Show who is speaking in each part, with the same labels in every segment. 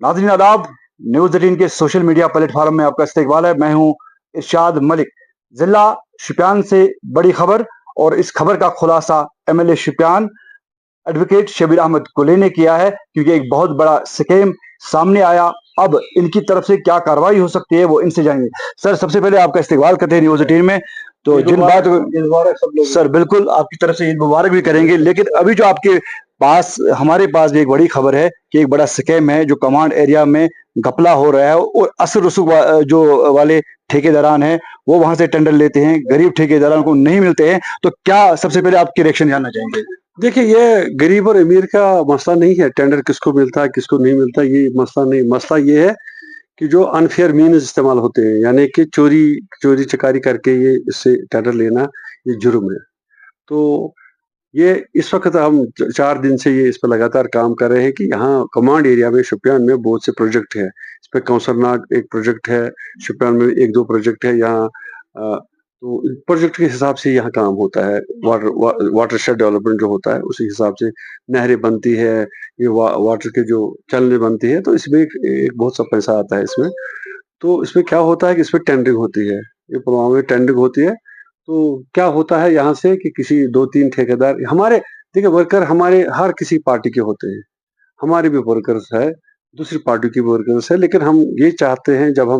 Speaker 1: नाज़रीन आदाब, न्यूज़ 18 के सोशल मीडिया प्लेटफॉर्म में आपका इस्तकबाल है। मैं हूं इरशाद मलिक। जिला शुपियान से बड़ी खबर, और इस खबर का खुलासा एमएलए शुपियान एडवोकेट शबीर अहमद कुले ने किया है, क्योंकि एक बहुत बड़ा स्कैम सामने आया। अब इनकी तरफ से क्या कार्रवाई हो सकती है वो इनसे जानेंगे। सर, सबसे पहले आपका इस्तकबाल करते हैं न्यूज़ 18 में। तो जिन बात सर, बिल्कुल आपकी तरफ से ईद मुबारक भी करेंगे, लेकिन अभी जो आपके पास हमारे पास भी एक बड़ी खबर है कि एक बड़ा स्कैम है जो कमांड एरिया में घपला हो रहा है, और असर रसूख जो वाले ठेकेदारान हैं वो वहां से टेंडर लेते हैं, गरीब ठेकेदारों को नहीं मिलते हैं। तो क्या सबसे पहले आपकी रिएक्शन जानना चाहेंगे?
Speaker 2: देखिए, ये गरीब और अमीर का मसला नहीं है, टेंडर किसको मिलता है किसको नहीं मिलता, ये मसला नहीं। मसला ये है कि जो अनफेयर मीन्स इस्तेमाल होते हैं, यानी कि चोरी चोरी चकारी करके ये इससे टेंडर लेना, ये जुर्म है। तो ये इस वक्त हम 4 दिन से ये इस पर लगातार काम कर रहे हैं कि यहाँ कमांड एरिया में शुपियान में बहुत से प्रोजेक्ट है। इस पे कौसरनाग एक प्रोजेक्ट है, शुपियान में 1-2 प्रोजेक्ट है यहाँ। तो प्रोजेक्ट के हिसाब से यहाँ काम होता है। वाटरशेड डेवलपमेंट जो होता है उसी हिसाब से नहरें बनती है, ये वाटर के जो चलने बनती है, तो इसमें एक बहुत सा पैसा आता है इसमें। तो इसमें क्या होता है कि इसमें टेंडरिंग होती है, ये पुलवामा में टेंडरिंग होती है। तो क्या होता है यहाँ से कि किसी 2-3 ठेकेदार हमारे, देखिए वर्कर हमारे हर किसी पार्टी के होते हैं, हमारे भी वर्कर्स है, दूसरी पार्टी के भी वर्कर्स है, लेकिन हम ये चाहते हैं जब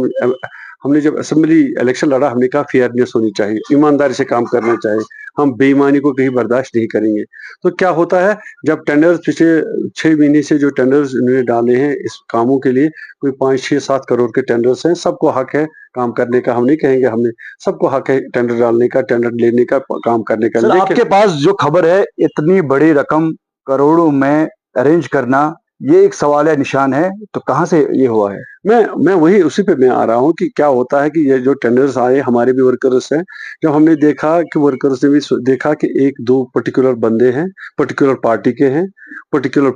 Speaker 2: हमने जब असेंबली इलेक्शन लड़ा, हमने कहा फेयरनेस होनी चाहिए, ईमानदारी से काम करना चाहिए, हम बेईमानी को कहीं बर्दाश्त नहीं करेंगे। तो क्या होता है, जब टेंडर्स पिछले 6 महीने से जो टेंडर्स इन्होंने डाले हैं इस कामों के लिए, कोई 5-6-7 करोड़ के टेंडर्स हैं, सबको हक है काम करने का। हम नहीं कहेंगे, हमने सबको हक है टेंडर डालने का, टेंडर लेने का, काम करने का।
Speaker 1: सर, आपके पास जो खबर है, इतनी बड़ी रकम करोड़ों में अरेंज करना, ये एक सवाल है, निशान है। तो कहाँ से ये हुआ है?
Speaker 2: मैं वही उसी पे मैं आ रहा हूँ कि क्या होता है कि ये जो टेंडर्स आए, हमारे भी वर्कर्स हैं। जब हमने देखा कि वर्कर्स ने भी देखा कि 1-2 पर्टिकुलर बंदे हैं, पर्टिकुलर पार्टी के हैं, पर्टिकुलर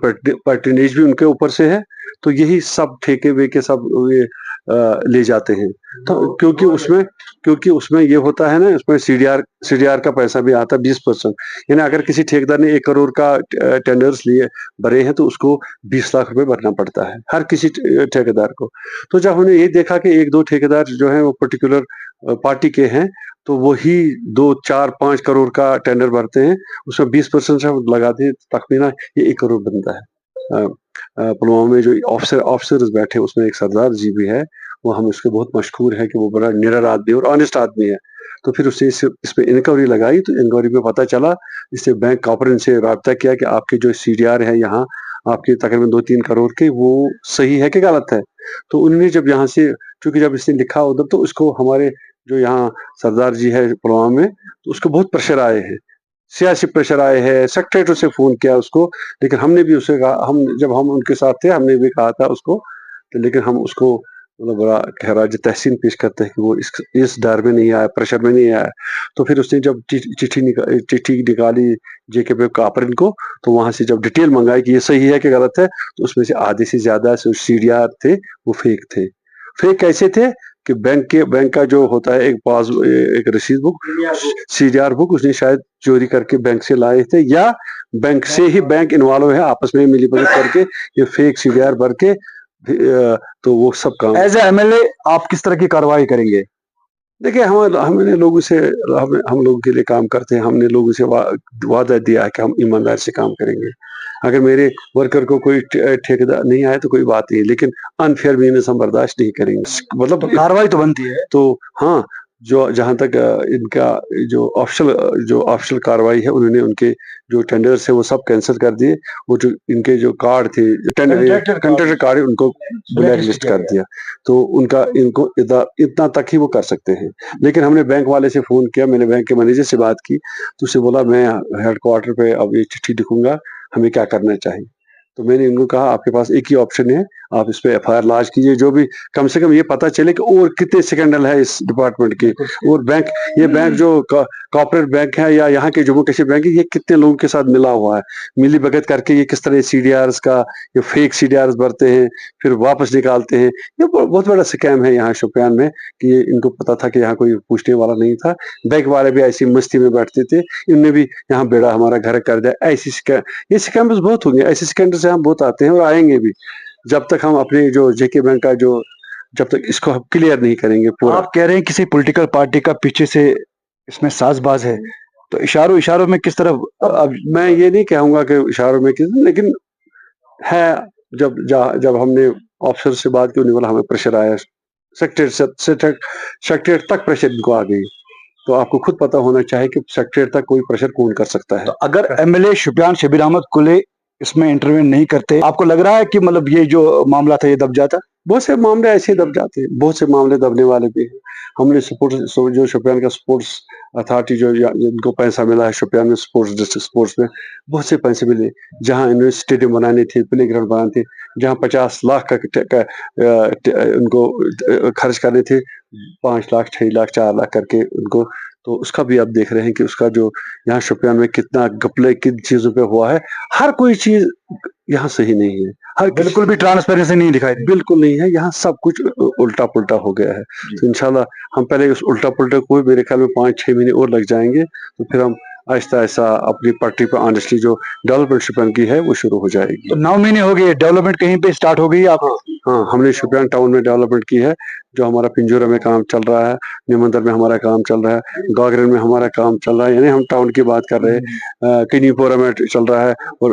Speaker 2: पैट्रनेज भी उनके ऊपर से है, तो यही सब ठेके वेके सब ये ले जाते हैं। तो क्योंकि उसमें ये होता है ना, उसमें सीडीआर का पैसा भी आता है 20%। यानी अगर किसी ठेकेदार ने 1 करोड़ का टेंडर्स लिए भरे हैं, तो उसको 20 लाख रुपए भरना पड़ता है हर किसी ठेकेदार को। तो जब हमने ये देखा कि 1-2 ठेकेदार जो हैं वो पर्टिकुलर पार्टी के हैं, तो वही 2, 4, 5 करोड़ का टेंडर भरते हैं, उसमें 20% से हम लगाते हैं, तखमीना ये 1 करोड़ बनता है। पुलवामा में जो ऑफिसर्स बैठे उसमें एक सरदार जी भी है, वो हम उसके बहुत मशहूर है कि वो बड़ा निडर आदमी और ऑनेस्ट आदमी है। तो फिर उसने इस पे इंक्वायरी लगाई, तो इंक्वायरी में पता चला, इससे बैंक कॉर्पोरेशन से राब्ता किया कि आपके जो सीडीआर है यहाँ, आपके तकरीबन 2-3 करोड़ के, वो सही है कि गलत है? तो उन्होंने जब यहाँ से, चूँकि जब इसने लिखा उधर, तो उसको हमारे जो यहाँ सरदार जी है पुलवामा में, तो उसको बहुत प्रेशर आए हैं, सियासी प्रेशर आए हैं, सेक्रेटरी से फ़ोन किया उसको, लेकिन हमने भी उससे कहा, हम उनके साथ थे, हमने भी कहा था उसको, तो लेकिन हम उसको मतलब बड़ा खैराज तहसीन पेश करते हैं कि वो इस डर में नहीं आया, प्रेशर में नहीं आया। तो फिर उसने जब चिट्ठी निकाली जेके कॉर्पोरेशन को, तो वहाँ से जब डिटेल मंगाई कि ये सही है कि गलत है, तो उसमें से आधे से ज़्यादा जो सीडीआर थे, वो फेक थे। फेक कैसे थे कि बैंक का जो होता है एक रसीद बुक, सीडीआर बुक, उसने शायद चोरी करके बैंक से लाए थे, या बैंक से ही बैंक इन्वॉल्व है, आपस में मिलीभगत करके ये फेक सीडीआर भर के तो वो सब काम।
Speaker 1: एज ए एमएलए आप किस तरह की कार्रवाई करेंगे?
Speaker 2: देखिए, हमने लोगों से, हम लोगों के लिए काम करते हैं, हमने लोगों से वादा दिया है कि हम ईमानदारी से काम करेंगे। अगर मेरे वर्कर को कोई ठेकेदार नहीं आया तो कोई बात नहीं, लेकिन अनफेयर मीन्स हम बर्दाश्त नहीं करेंगे। मतलब
Speaker 1: तो कार्रवाई तो बनती है।
Speaker 2: तो हाँ, जो जहाँ तक इनका जो ऑफिशियल कार्रवाई है, उन्होंने उनके जो टेंडर्स है वो सब कैंसल कर दिए। वो जो इनके जो कार्ड थे, कंट्रैक्टर कार्ड है, उनको ब्लैक लिस्ट कर दिया। तो इनको इतना तक ही वो कर सकते हैं। लेकिन हमने बैंक वाले से फ़ोन किया, मैंने बैंक के मैनेजर से बात की, तो उससे बोला मैं हेडक्वार्टर पे अब ये चिट्ठी लिखूँगा, हमें क्या करना चाहिए? तो मैंने इनको कहा, आपके पास एक ही ऑप्शन है, आप इस पे एफआईआर लॉन्च कीजिए, जो भी कम से कम ये पता चले कि और कितने स्कैंडल है इस डिपार्टमेंट के। और ये बैंक जो कॉर्पोरेट बैंक है या यहाँ के जम्मू कश्मीर बैंक है, ये कितने लोगों के साथ मिला हुआ है, मिली भगत करके ये किस तरह सीडीआर्स का, ये फेक सीडीआर्स भरते हैं, फिर वापस निकालते हैं। ये बहुत बड़ा स्कैम है यहाँ शोपियान में, कि इनको पता था कि यहाँ कोई पूछने वाला नहीं था। बैंक वाले भी ऐसी मस्ती में बैठते थे, इनने भी यहाँ बेड़ा हमारा घर कर दिया। ऐसी स्कैम, ये स्कैम्स बहुत होंगे, ऐसे स्कैंडल से हम बहुत आते हैं और आएंगे भी। जब तक हम अपने जो जेके बैंक का जो जब तक इसको हम क्लियर नहीं करेंगे पूरा।
Speaker 1: आप कह रहे हैं किसी पॉलिटिकल पार्टी का पीछे से इसमें साजबाज है, तो इशारों इशारों में किस तरफ?
Speaker 2: अब मैं ये नहीं कहूंगा कि इशारों में किस, लेकिन है जब हमने ऑफिसर से बात की, उन्हें बोला हमें प्रेशर आया, सेक्रेटरी तक प्रेशर इनको आ गई। तो आपको खुद पता होना चाहिए कि सेक्रेटरी तक कोई प्रेशर कौन कर सकता है।
Speaker 1: तो अगर एमएलए शुपियान शबीर अहमद कुले इसमें इंटरवेन नहीं करते, आपको लग रहा है कि मतलब ये जो मामला था ये दब जाता?
Speaker 2: बहुत से मामले ऐसे ही दब जाते हैं, बहुत से मामले दबने वाले भी हैं। हमने जो शुपियान का स्पोर्ट्स अथॉरिटी जो जिनको पैसा मिला है शुपियान में स्पोर्ट्स डिस्ट्रिक्ट स्पोर्ट्स में, बहुत से पैसे मिले। जहां इन्होंने स्टेडियम बनाने थे, प्ले ग्राउंड बनाने थे, जहां 50 लाख का उनको खर्च करने थे, 5 लाख 6 लाख 4 लाख करके उनको, तो उसका भी आप देख रहे हैं कि उसका जो यहाँ शुपियान में कितना घपले किन चीजों पे हुआ है। हर कोई चीज यहाँ सही नहीं है, हर
Speaker 1: बिल्कुल भी ट्रांसपेरेंसी नहीं दिखाई दी।
Speaker 2: बिल्कुल नहीं है, यहाँ सब कुछ उल्टा पुल्टा हो गया है। तो इंशाल्लाह हम पहले उस उल्टा पुल्टा को मेरे ख्याल में 5-6 महीने और लग जाएंगे, तो फिर हम आहिस्ता आहिस्ता अपनी पटरी पर ऑनेस्टली जो डेवलपमेंट शुपियान की है वो शुरू हो जाएगी।
Speaker 1: तो 9 महीने हो गए, डेवलपमेंट कहीं पे स्टार्ट हो गई? आप
Speaker 2: हाँ, हमने शुपियान टाउन में डेवलपमेंट की है। जो हमारा पिंजोरा में काम चल रहा है, निमंदर में हमारा काम चल रहा है, गागरन में हमारा काम चल रहा है, यानी हम टाउन की बात कर रहे हैं। टिनीपोरा में चल रहा है, और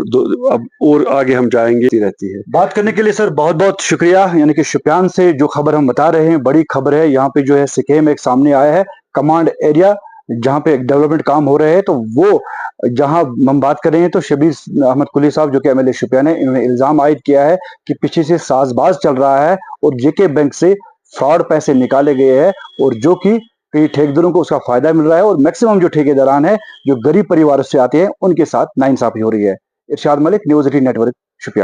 Speaker 2: अब और आगे हम जाएंगे रहती है।
Speaker 1: बात करने के लिए सर बहुत बहुत शुक्रिया। यानी कि शुपियान से जो खबर हम बता रहे हैं बड़ी खबर है। यहाँ पे जो है सिकेम एक सामने आया है, कमांड एरिया जहाँ पे डेवलपमेंट काम हो रहे हैं। तो वो जहाँ हम बात कर रहे हैं, तो शबीर अहमद कुली साहब जो कि एमएलए शुपियान है, इन्होंने इल्जाम आयद किया है कि पीछे से साजबाज चल रहा है और जेके बैंक से फ्रॉड पैसे निकाले गए हैं, और जो कि कई ठेकेदारों को उसका फायदा मिल रहा है, और मैक्सिमम जो ठेकेदारान है जो गरीब परिवारों से आते हैं उनके साथ नाइंसाफी हो रही है। इरशाद मलिक, न्यूज़ 18 नेटवर्क, शुपियान।